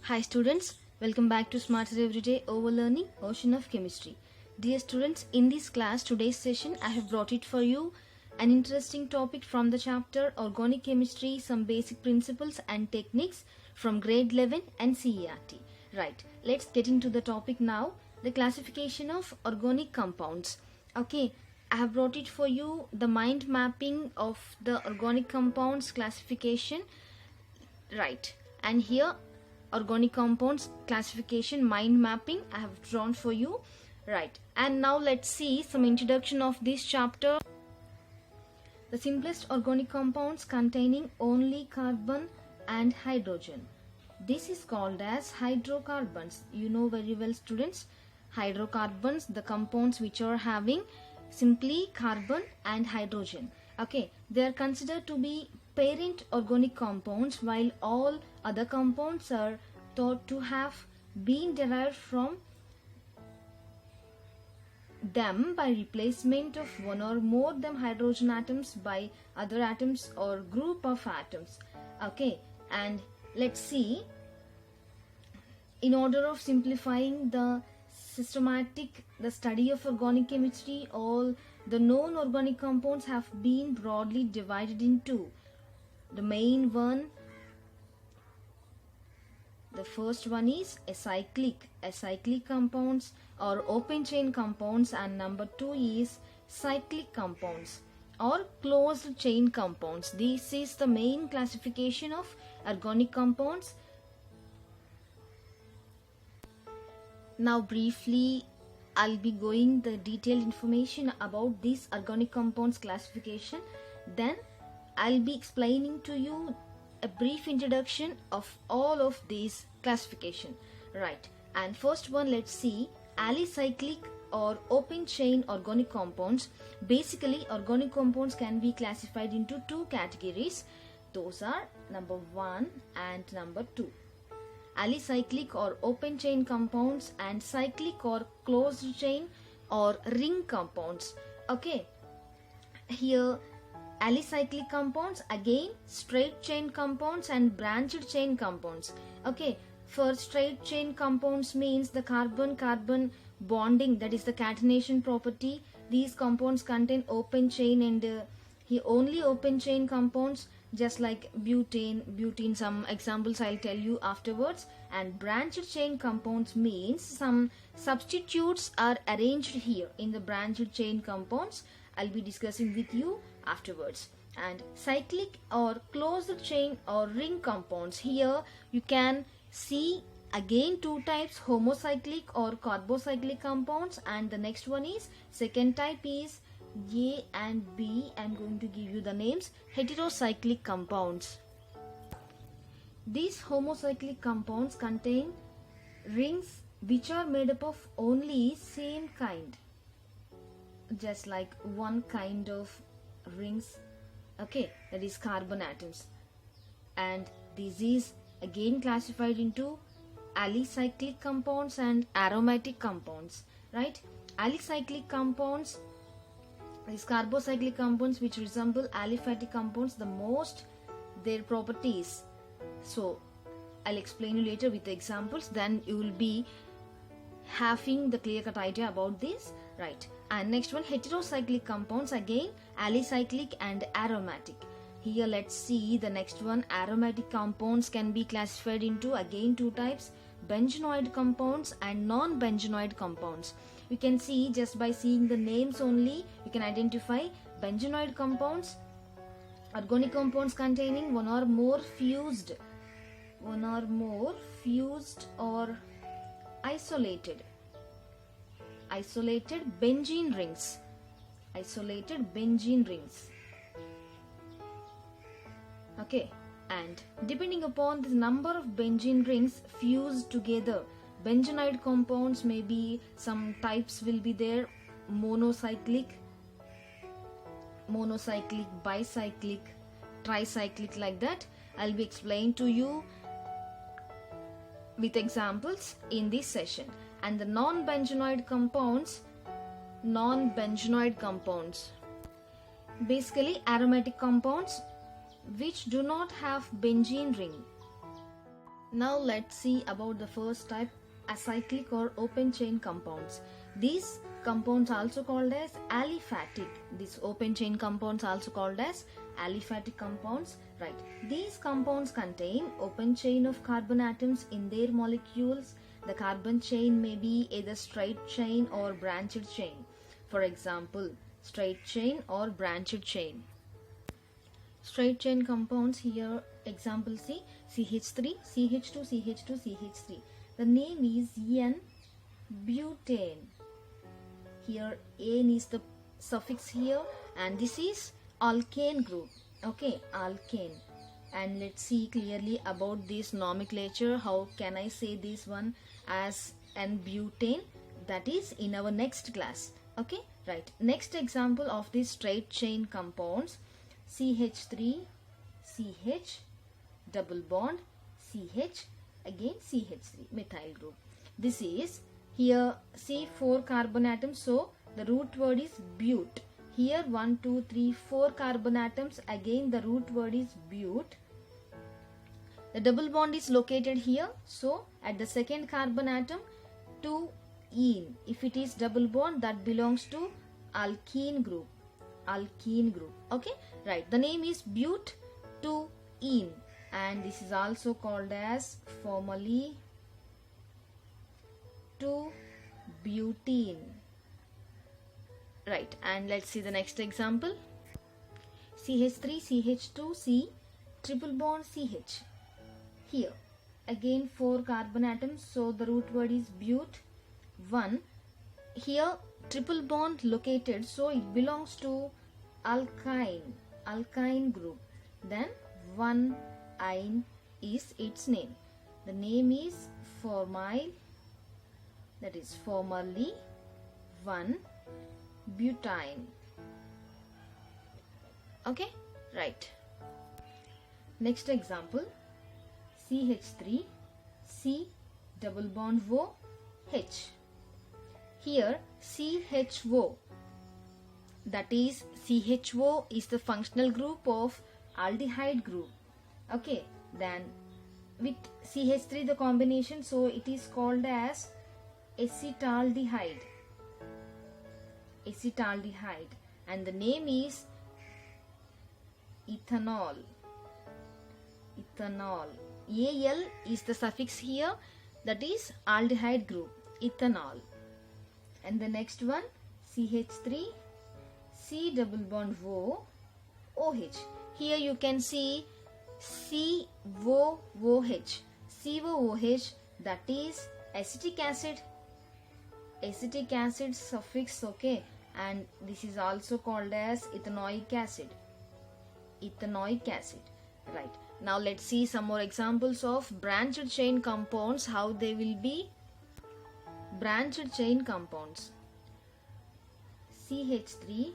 Hi students, welcome back to Smarter Everyday Overlearning Ocean of Chemistry. Dear students, in this class, today's session, I have brought it for you an interesting topic from the chapter Organic Chemistry, some basic principles and techniques from grade 11 and CERT. Right, let's get into the topic now, the classification of organic compounds. Okay, I have brought it for you, the mind mapping of the organic compounds classification. Right, and here organic compounds classification mind mapping I have drawn for you. Right, and now let's see some introduction of this chapter. The simplest organic compounds containing only carbon and hydrogen. This is called as hydrocarbons. You know very well students, hydrocarbons, the compounds which are having simply carbon and hydrogen. Okay, they are considered to be parent organic compounds, while all other compounds are thought to have been derived from them by replacement of one or more them hydrogen atoms by other atoms or group of atoms. Okay, and let's see, in order of simplifying the study of organic chemistry, all the known organic compounds have been broadly divided into the main one. The first one is acyclic compounds or open chain compounds, and number 2 is cyclic compounds or closed chain compounds. This is the main classification of organic compounds. Now briefly I'll be going the detailed information about this organic compounds classification. Then I'll be explaining to you a brief introduction of all of these classification. Right, and first one, let's see alicyclic or open chain organic compounds. Basically, organic compounds can be classified into two categories. Those are number 1 and number 2. Alicyclic or open chain compounds and cyclic or closed chain or ring compounds. Okay, here alicyclic compounds, again straight chain compounds and branched chain compounds. Okay, for straight chain compounds means the carbon-carbon bonding, that is the catenation property. These compounds contain open chain, and here only open chain compounds, just like butane, some examples I'll tell you afterwards. And branched chain compounds means some substitutes are arranged here in the branched chain compounds. I'll be discussing with you afterwards. And cyclic or closed chain or ring compounds, here you can see again two types, homocyclic or carbocyclic compounds, and the next one is second type is A and B. I'm going to give you the names, heterocyclic compounds. These homocyclic compounds contain rings which are made up of only same kind, just like one kind of rings. Okay, that is carbon atoms. And this is again classified into alicyclic compounds and aromatic compounds. Right, alicyclic compounds, these carbocyclic compounds which resemble aliphatic compounds the most, their properties. So I'll explain you later with the examples, then you will be having the clear-cut idea about this. Right, and next one, heterocyclic compounds, again alicyclic and aromatic. Here let's see the next one. Aromatic compounds can be classified into again two types, benzenoid compounds and non-benzenoid compounds. You can see just by seeing the names only you can identify benzenoid compounds, organic compounds containing one or more fused or isolated benzene rings. Okay, and depending upon the number of benzene rings fused together, benzenoid compounds may be, some types will be there, monocyclic, bicyclic, tricyclic, like that. I'll be explaining to you with examples in this session. And the non-benzenoid compounds, basically aromatic compounds which do not have benzene ring. Now let's see about the first type, acyclic or open chain compounds. These compounds also called as aliphatic. These open chain compounds also called as aliphatic compounds. Right. These compounds contain open chain of carbon atoms in their molecules. The carbon chain may be either straight chain or branched chain. For example, straight chain or branched chain. Straight chain compounds here, example C, CH3, CH2, CH2, CH3. The name is N-butane. Here N is the suffix here, and this is alkane group. Okay, alkane. And let's see clearly about this nomenclature. How can I say this one as N-butane? That is in our next class. Okay, right. Next example of these straight chain compounds, CH3, CH, double bond, CH, again CH3, methyl group. This is here, see 4 carbon atoms, so the root word is but. Here 1, 2, 3, 4 carbon atoms, again the root word is but. The double bond is located here, so at the second carbon atom, 2 ene. If it is double bond, that belongs to alkene group. Alkene group. Okay, right. The name is but-2-ene, and this is also called as formally 2-butene. Right, and let's see the next example. CH3, CH2, C, triple bond CH. Here again 4 carbon atoms, so the root word is but. 1. Here triple bond located, so it belongs to alkyne group. Then 1-ine is its name. The name is formyl, that is formerly 1-butene. Okay, right. Next example, CH3, C, double bond O, H. Here CHO, that is CHO is the functional group of aldehyde group. Okay, then with CH3 the combination, so it is called as acetaldehyde. Acetaldehyde, and the name is ethanol. Ethanol. Al is the suffix here, that is aldehyde group, ethanol. And the next one, CH3, C double bond O, OH. Here you can see COOH. COOH, that is acetic acid. Acetic acid suffix, okay. And this is also called as ethanoic acid. Ethanoic acid. Right. Now let's see some more examples of branched chain compounds, how they will be. Branched chain compounds. CH3,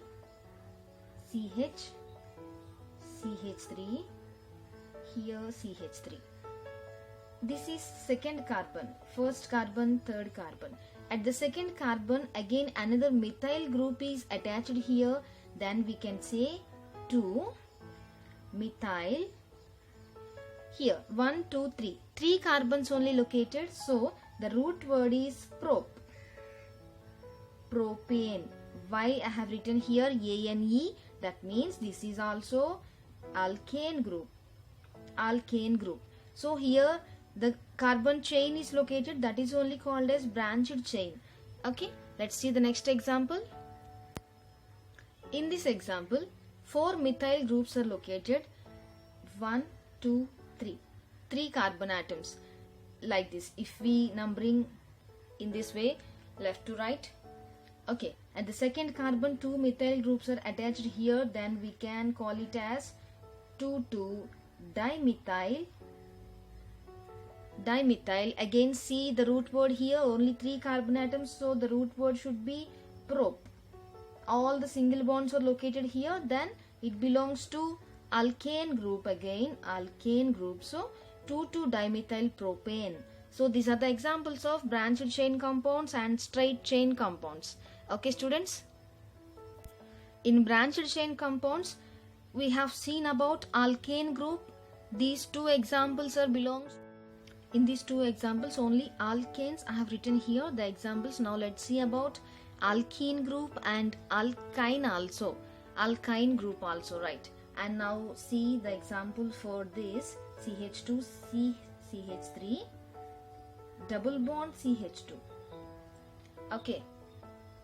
CH, CH3, here CH3. This is second carbon, first carbon, third carbon. At the second carbon, again another methyl group is attached here. Then we can say 2-methyl. Here 1, 2, 3. 3 carbons only located, so the root word is propane. Why I have written here ANE? That means this is also alkane group. Alkane group. So here the carbon chain is located, that is only called as branched chain. Okay, let's see the next example. In this example, 4 methyl groups are located. 1, 2, 3. 3 carbon atoms. Like this, if we numbering in this way, left to right. Okay, at the second carbon 2 methyl groups are attached here, then we can call it as 2,2-dimethyl. Dimethyl. Again see the root word here, only 3 carbon atoms, so the root word should be prop. All the single bonds are located here, then it belongs to alkane group, again alkane group. So 2,2-dimethyl propane. So these are the examples of branched chain compounds and straight chain compounds. Okay students, in branched chain compounds we have seen about alkane group. These 2 examples are belongs in these two examples only alkanes I have written here the examples. Now let's see about alkene group and alkyne also, alkyne group also, right? And now see the example for this CH2 CH3 double bond CH2. Okay,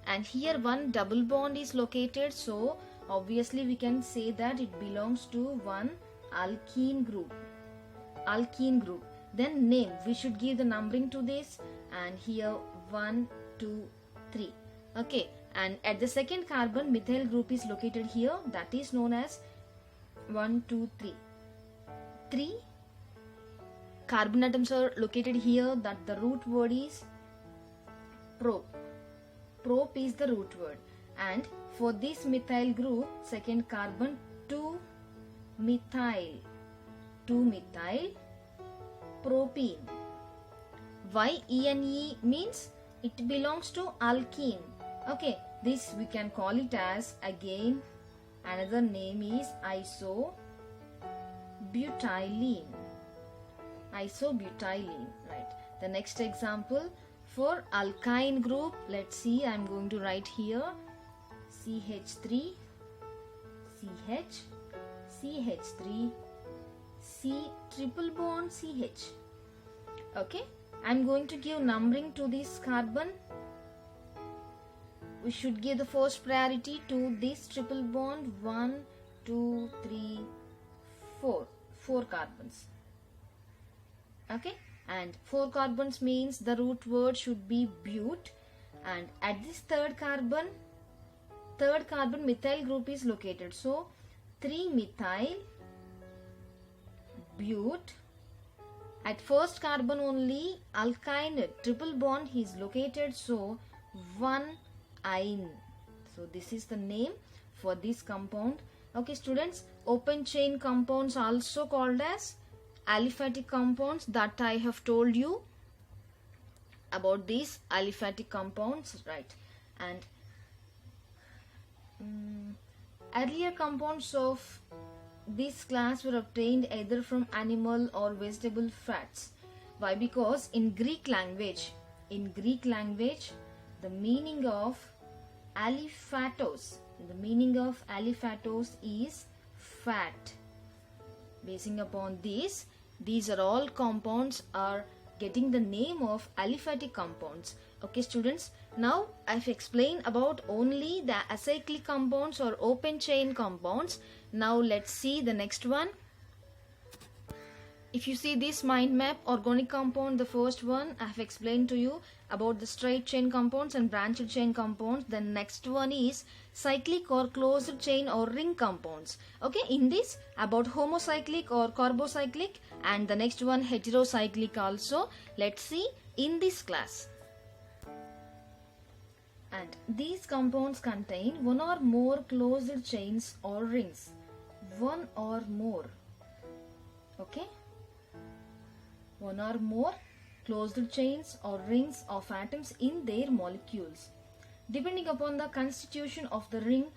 and here one double bond is located, so obviously we can say that it belongs to one alkene group. Alkene group. Then name, we should give the numbering to this, and here 1 2 3. Okay, and at the second carbon methyl group is located here, that is known as 1 2 3. 3 carbon atoms are located here, that the root word is prop. Prop is the root word. And for this methyl group, second carbon 2 methyl propene. Why ENE means it belongs to alkene. Okay, this we can call it as, again another name is isobutylene. Isobutylene, right? The next example for alkyne group, let's see, I'm going to write here CH3 CH CH3 C triple bond CH. Okay, I'm going to give numbering to this carbon. We should give the first priority to this triple bond. 1 2 3 4 carbons. Okay, and 4 carbons means the root word should be but, and at this third carbon methyl group is located, so 3 methyl but. At first carbon only alkyne triple bond is located, so 1 ine. So this is the name for this compound. Okay students, open chain compounds also called as aliphatic compounds, that I have told you about these aliphatic compounds, right? And earlier compounds of this class were obtained either from animal or vegetable fats. Why? Because in Greek language the meaning of aliphatos is fat. Basing upon this, these are all compounds are getting the name of aliphatic compounds. Okay students, now I've explained about only the acyclic compounds or open chain compounds. Now let's see the next one. If you see this mind map, organic compound, the first one I have explained to you about the straight chain compounds and branched chain compounds. The next one is cyclic or closed chain or ring compounds. Okay, in this about homocyclic or carbocyclic, and the next one heterocyclic also. Let's see in this class. And these compounds contain one or more closed chains or rings. One or more. Okay, one or more closed chains or rings of atoms in their molecules. Depending upon the constitution of the ring,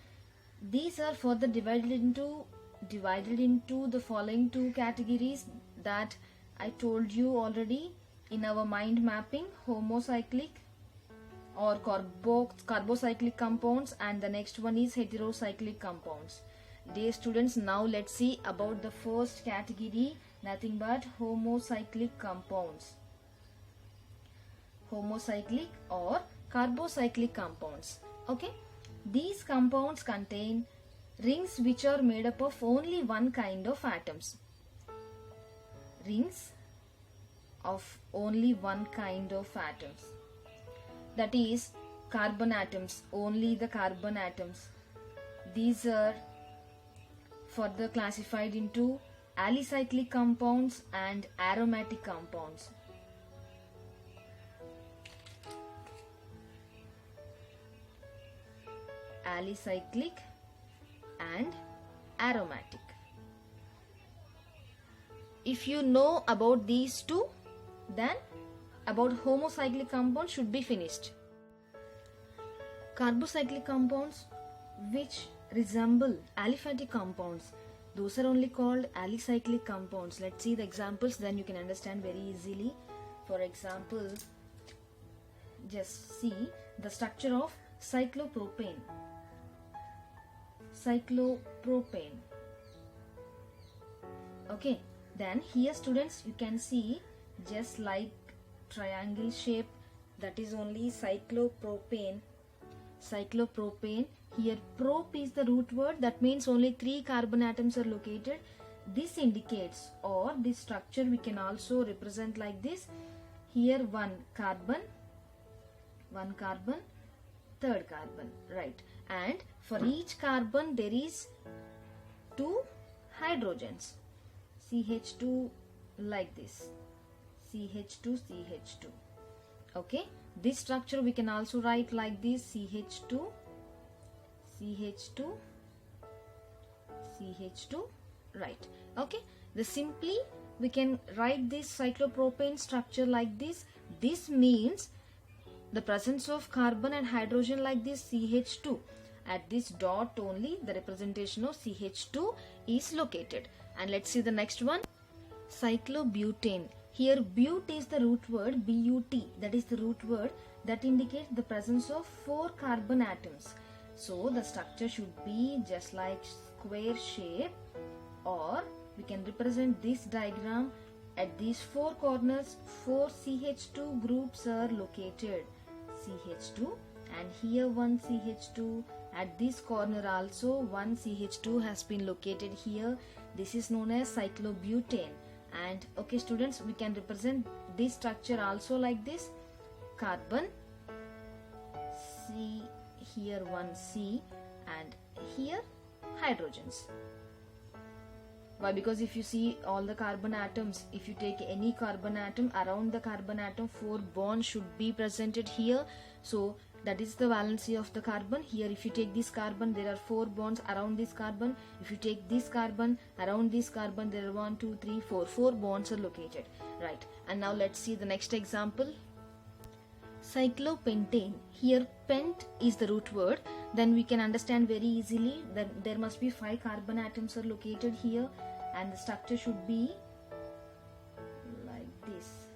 these are further divided into the following two categories that I told you already in our mind mapping: homocyclic or carbocyclic compounds, and the next one is heterocyclic compounds. Dear students, now let's see about the first category, nothing but homocyclic compounds. Homocyclic or carbocyclic compounds. Okay, these compounds contain rings which are made up of only one kind of atoms. Rings of only one kind of atoms. That is carbon atoms, only the carbon atoms. These are further classified into alicyclic compounds and aromatic compounds. Alicyclic and aromatic. If you know about these two, then about homocyclic compounds should be finished. Carbocyclic compounds which resemble aliphatic compounds, Those are only called alicyclic compounds. Let's see the examples, then you can understand very easily. For example, just see the structure of cyclopropane. Cyclopropane. Okay, then here students, you can see just like triangle shape, that is only cyclopropane. Here prop is the root word, that means only 3 carbon atoms are located. This indicates, or this structure we can also represent like this. Here one carbon, third carbon, right? And for each carbon there is 2 hydrogens, CH2, like this, CH2. Okay, this structure we can also write like this, CH2, right? Okay, simply we can write this cyclopropane structure like this. This means the presence of carbon and hydrogen like this, CH2. At this dot only the representation of CH2 is located. And let's see the next one, cyclobutane. Here but is the root word, but, that is the root word that indicates the presence of 4 carbon atoms. So the structure should be just like square shape, or we can represent this diagram. At these 4 corners 4 CH2 groups are located, CH2, and here one CH2. At this corner also one CH2 has been located here. This is known as cyclobutane. And okay students, we can represent this structure also like this, carbon, C, here one C, and here hydrogens. Why? Because if you see all the carbon atoms, if you take any carbon atom, around the carbon atom 4 bonds should be presented here. So that is the valency of the carbon. Here if you take this carbon, there are 4 bonds around this carbon. If you take this carbon, around this carbon there are 1, 2, 3, 4 bonds are located, right? And now let's see the next example, cyclopentane. Here pent is the root word, then we can understand very easily that there must be 5 carbon atoms are located here, and the structure should be like this,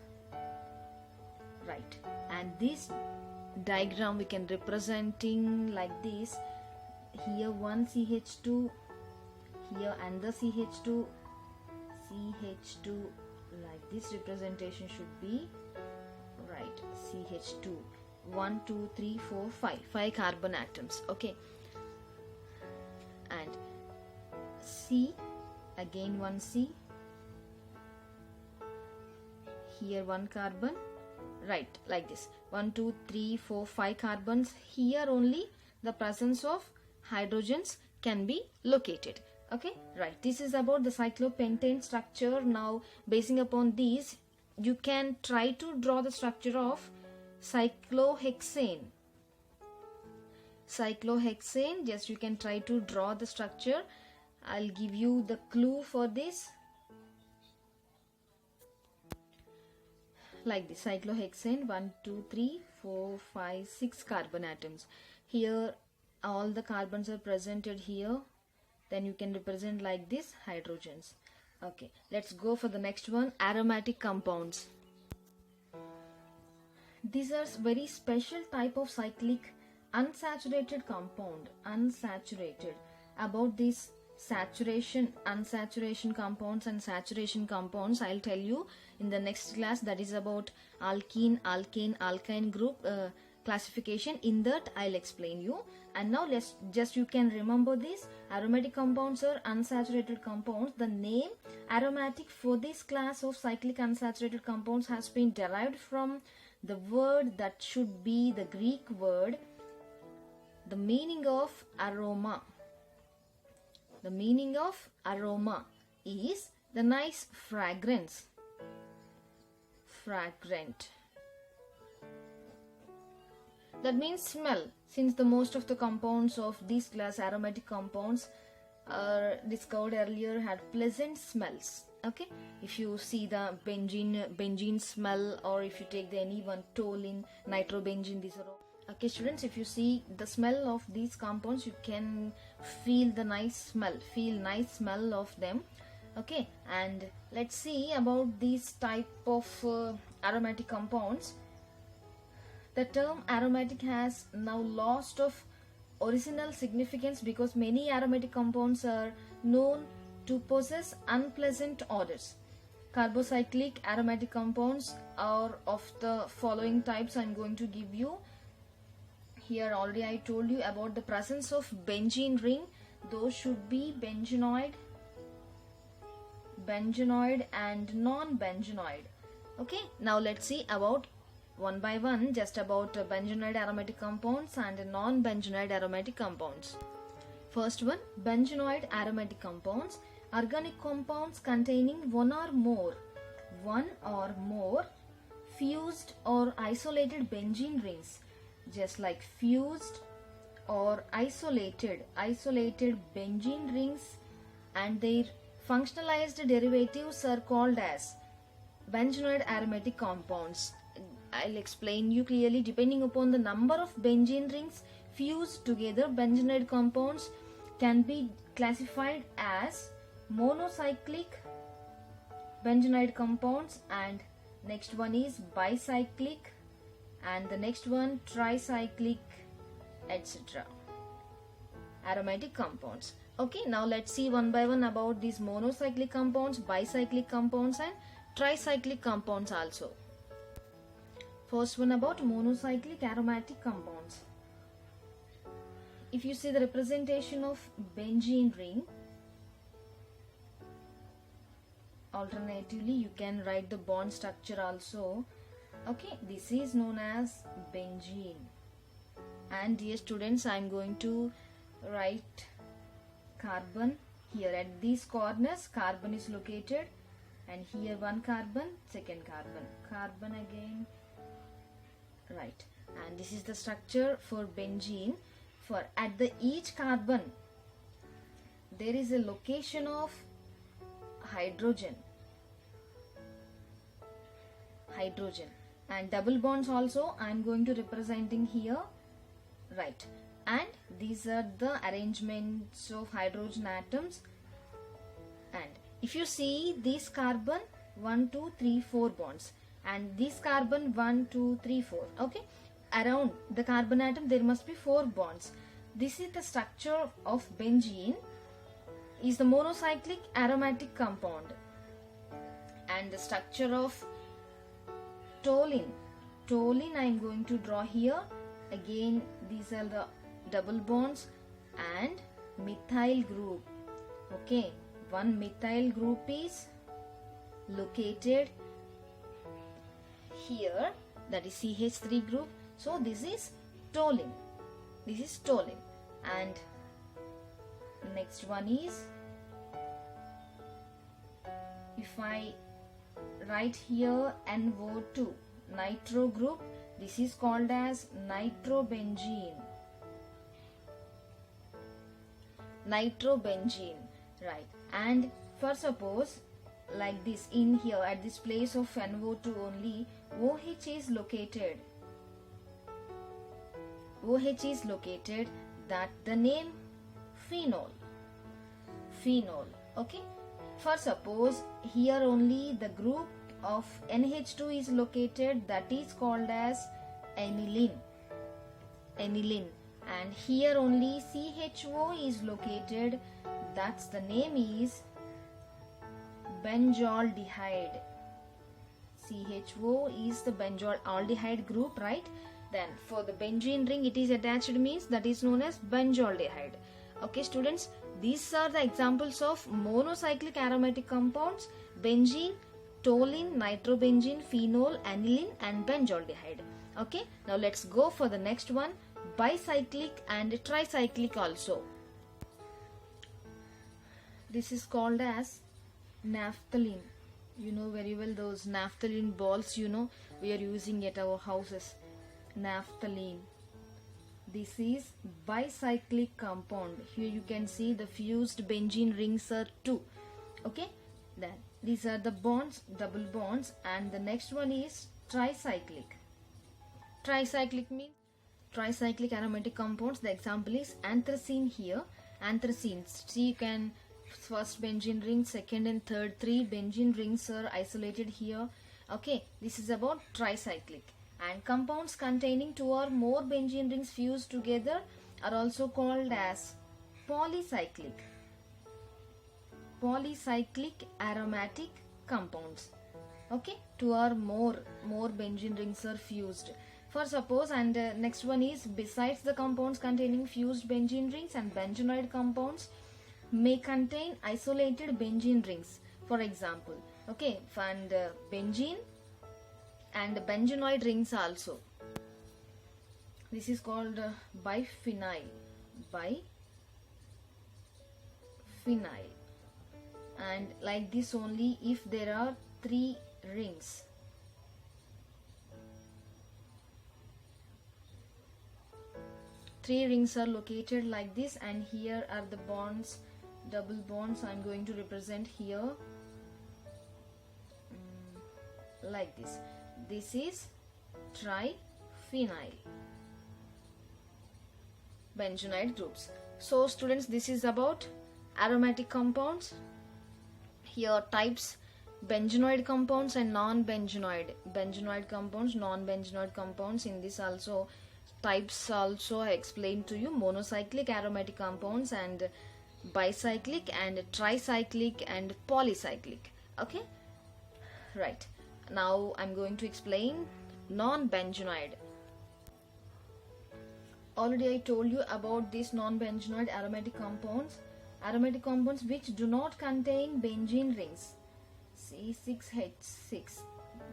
right? And this diagram we can representing like this, here one CH2, here another CH2, like this representation should be, right? CH2, 1, 2, 3, 4, 5 carbon atoms. Okay, and C, again one C, here one carbon, right? Like this, 1, 2, 3, 4, 5 carbons. Here only the presence of hydrogens can be located. Okay, right? This is about the cyclopentane structure. Now basing upon these, you can try to draw the structure of cyclohexane. Just you can try to draw the structure. I'll give you the clue for this. Like this, cyclohexane, 1, 2, 3, 4, 5, 6 carbon atoms. Here all the carbons are presented here. Then you can represent like this, hydrogens. Okay, let's go for the next one, aromatic compounds. These are very special type of cyclic unsaturated compound. About this saturation, unsaturation compounds and saturation compounds, I'll tell you in the next class. That is about alkene, alkane, alkyne group classification. In that I'll explain you. And now let's just, you can remember this, aromatic compounds are unsaturated compounds. The name aromatic for this class of cyclic unsaturated compounds has been derived from the word that should be the Greek word, the meaning of aroma. The meaning of aroma is the nice fragrance, fragrant. That means smell, since the most of the compounds of this class, aromatic compounds, are discovered earlier, had pleasant smells. Okay, if you see the benzene smell, or if you take the any one, toluene, nitrobenzene, these are all. Okay students, if you see the smell of these compounds, you can feel the nice smell of them. Okay, and let's see about these type of aromatic compounds. The term aromatic has now lost of original significance because many aromatic compounds are known to possess unpleasant odors. Carbocyclic aromatic compounds are of the following types I'm going to give you. Here already I told you about the presence of benzene ring. Those should be benzenoid and non-benzenoid. Okay, now let's see about one by one just about benzenoid aromatic compounds and non-benzenoid aromatic compounds. First one, benzenoid aromatic compounds. Organic compounds containing one or more fused or isolated benzene rings, just like fused or isolated benzene rings, and their functionalized derivatives are called as benzenoid aromatic compounds. I'll explain you clearly. Depending upon the number of benzene rings fused together, benzenoid compounds can be classified as monocyclic benzenoid compounds, and next one is bicyclic, and the next one tricyclic, etc. aromatic compounds. Okay, now let's see one by one about these monocyclic compounds, bicyclic compounds and tricyclic compounds also. First one about monocyclic aromatic compounds. If you see the representation of benzene ring, alternatively you can write the bond structure also. Okay, this is known as benzene. And dear students, I am going to write carbon here at these corners. Carbon is located, and here one carbon, second carbon again, right. And this is the structure for benzene. For at the each carbon there is a location of hydrogen, and double bonds also I am going to representing here, right. And these are the arrangements of hydrogen atoms. And if you see this carbon 1 2 3 4 bonds, and this carbon 1 2 3 4, okay, around the carbon atom there must be 4 bonds. This is the structure of benzene, is the monocyclic aromatic compound. And the structure of toluene I am going to draw here. Again, these are the double bonds and methyl group. Okay, one methyl group is located here, that is CH3 group. So this is toluene. And next one is, if I write here NO2, nitro group, this is called as nitrobenzene, right. And for suppose like this, in here at this place of NO2 only OH is located, that the name phenol, okay. For suppose here only the group of NH2 is located, that is called as aniline, and here only CHO is located, that's the name is benzaldehyde. CHO is the benzaldehyde group, right. Then for the benzene ring it is attached means that is known as benzaldehyde. Okay students, these are the examples of monocyclic aromatic compounds: benzene, toluene, nitrobenzene, phenol, aniline and benzaldehyde. Okay, now let's go for the next one, bicyclic and tricyclic also. This is called as naphthalene. You know very well those naphthalene balls, you know, we are using at our houses. Naphthalene. This is bicyclic compound. Here you can see the fused benzene rings are 2. Okay, then these are the bonds, double bonds, and the next one is tricyclic. Tricyclic means tricyclic aromatic compounds. The example is anthracene here. Anthracene, see, you can first benzene ring, second and third, 3 benzene rings are isolated here. Okay, this is about tricyclic. And compounds containing 2 or more benzene rings fused together are also called as polycyclic. Polycyclic aromatic compounds. Okay, 2 or more benzene rings are fused. For suppose, and next one is, besides the compounds containing fused benzene rings, and benzenoid compounds may contain isolated benzene rings. For example, okay, and benzene and benzenoid rings also. This is called biphenyl. Biphenyl. And like this only if there are 3 rings. Three rings are located like this, and here are the bonds, double bonds. I am going to represent here like this. This is triphenyl benzenoid groups. So students, this is about aromatic compounds. Here types: benzenoid compounds and non-benzenoid. Benzenoid compounds, non-benzenoid compounds. In this also types also I explained to you: monocyclic aromatic compounds and bicyclic and tricyclic and polycyclic. Okay, right. Now I'm going to explain non-benzenoid. Already I told you about these non-benzenoid aromatic compounds. Aromatic compounds which do not contain benzene rings. C6H6.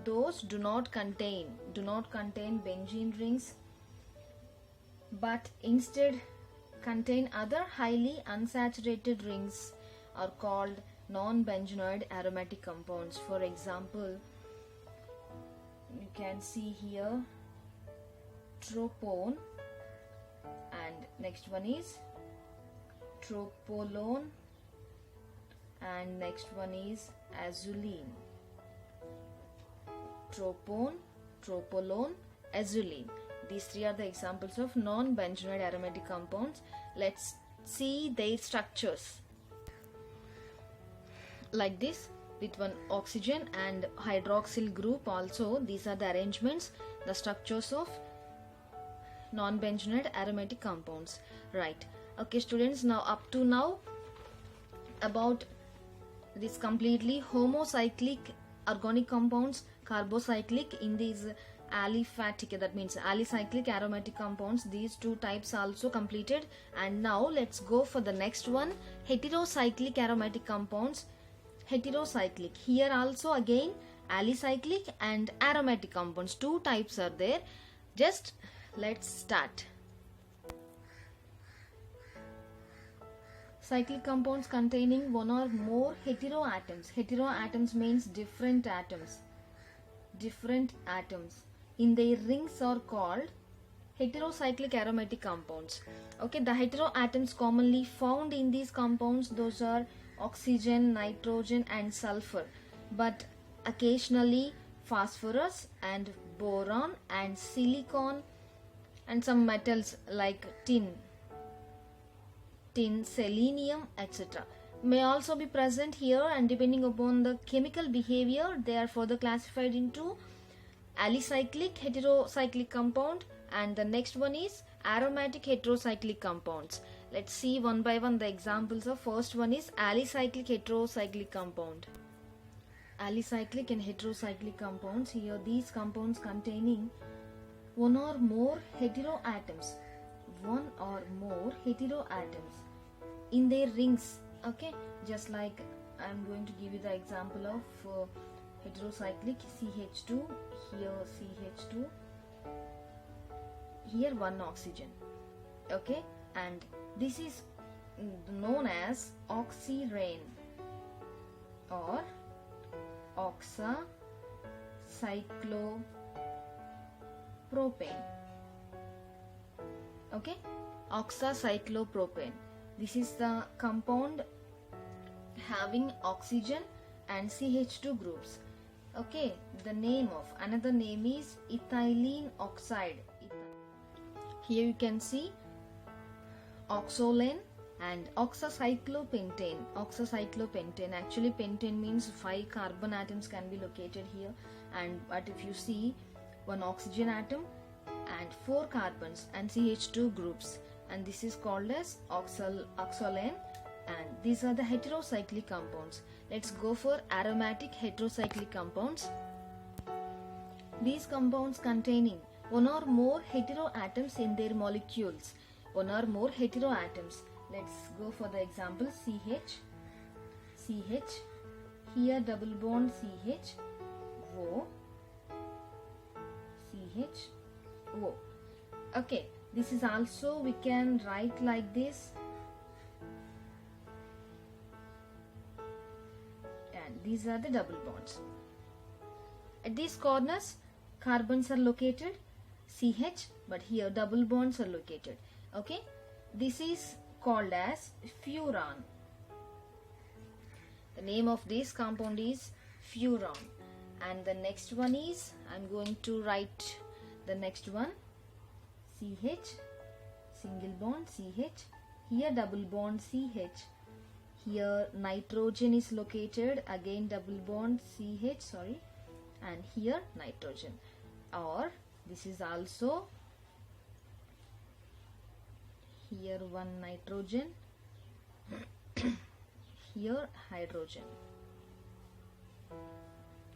Those do not contain benzene rings, but instead contain other highly unsaturated rings are called non-benzenoid aromatic compounds. For example, you can see here tropone, and next one is tropolone, and next one is azulene. Tropone, tropolone, azulene. These 3 are the examples of non-benzenoid aromatic compounds. Let's see their structures. Like this, with one oxygen and hydroxyl group also. These are the arrangements, the structures of non-benzenoid aromatic compounds. Right. Okay students, now up to now about this completely homocyclic organic compounds, carbocyclic in these aliphatic, that means alicyclic aromatic compounds. These 2 types also completed, and now let's go for the next one, heterocyclic aromatic compounds. Heterocyclic, here also again alicyclic and aromatic compounds, 2 types are there. Just let's start. Cyclic compounds containing 1 or more heteroatoms. Heteroatoms means different atoms. In their rings are called heterocyclic aromatic compounds. Okay, the heteroatoms commonly found in these compounds, those are oxygen, nitrogen and sulfur, but occasionally phosphorus and boron and silicon and some metals like tin, selenium, etc. may also be present here, and depending upon the chemical behavior they are further classified into alicyclic heterocyclic compound, and the next one is aromatic heterocyclic compounds. Let's see one by one the examples of. First one is alicyclic heterocyclic compound. Alicyclic and heterocyclic compounds, here these compounds containing 1 or more heteroatoms in their rings. Okay, just like I'm going to give you the example of heterocyclic CH2, here CH2, here 1 oxygen. Okay, and this is known as oxyrane or oxacyclopropane. Okay, oxacyclopropane. This is the compound having oxygen and CH2 groups. Okay, the name of another name is ethylene oxide. Here you can see oxolane and oxacyclopentane. Oxacyclopentane, actually pentane means 5 carbon atoms can be located here, but if you see 1 oxygen atom and 4 carbons and CH2 groups, and this is called as oxolane, and these are the heterocyclic compounds. Let's go for aromatic heterocyclic compounds. These compounds containing 1 or more heteroatoms in their molecules. 1 or more heteroatoms. Let's go for the example CH, here double bond CH, O, CH, O. Okay, this is also we can write like this, and these are the double bonds. At these corners carbons are located, CH, but here double bonds are located. Okay, this is called as furan. The name of this compound is furan. And the next one is, I'm going to write the next one, CH, single bond CH, here double bond CH, here nitrogen is located, again double bond CH, and here nitrogen, or this is also here 1 nitrogen, here hydrogen,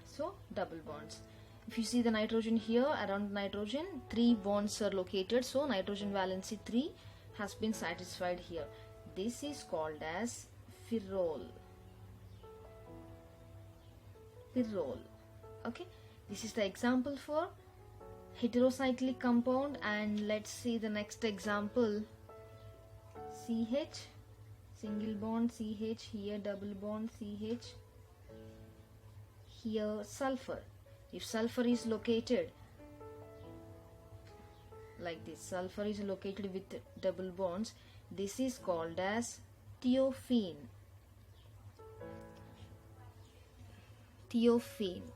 so double bonds. If you see the nitrogen here, around nitrogen 3 bonds are located, so nitrogen valency 3 has been satisfied here. This is called as pherol. Okay, this is the example for heterocyclic compound, and let's see the next example. CH, single bond CH, here double bond CH, here sulfur. If sulfur is located like this, sulfur is located with double bonds, this is called as thiophene.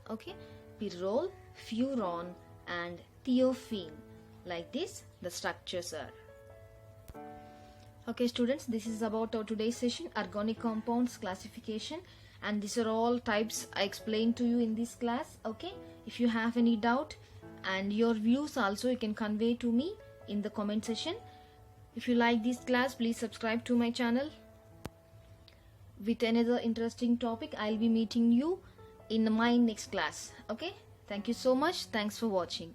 Okay, pyrrole, furan and thiophene. Like this the structures are. Okay students, this is about our today's session, organic compounds classification, and these are all types I explained to you in this class. Okay, if you have any doubt and your views also, you can convey to me in the comment section. If you like this class, please subscribe to my channel. With another interesting topic, I'll be meeting you in my next class. Okay, thank you so much. Thanks for watching.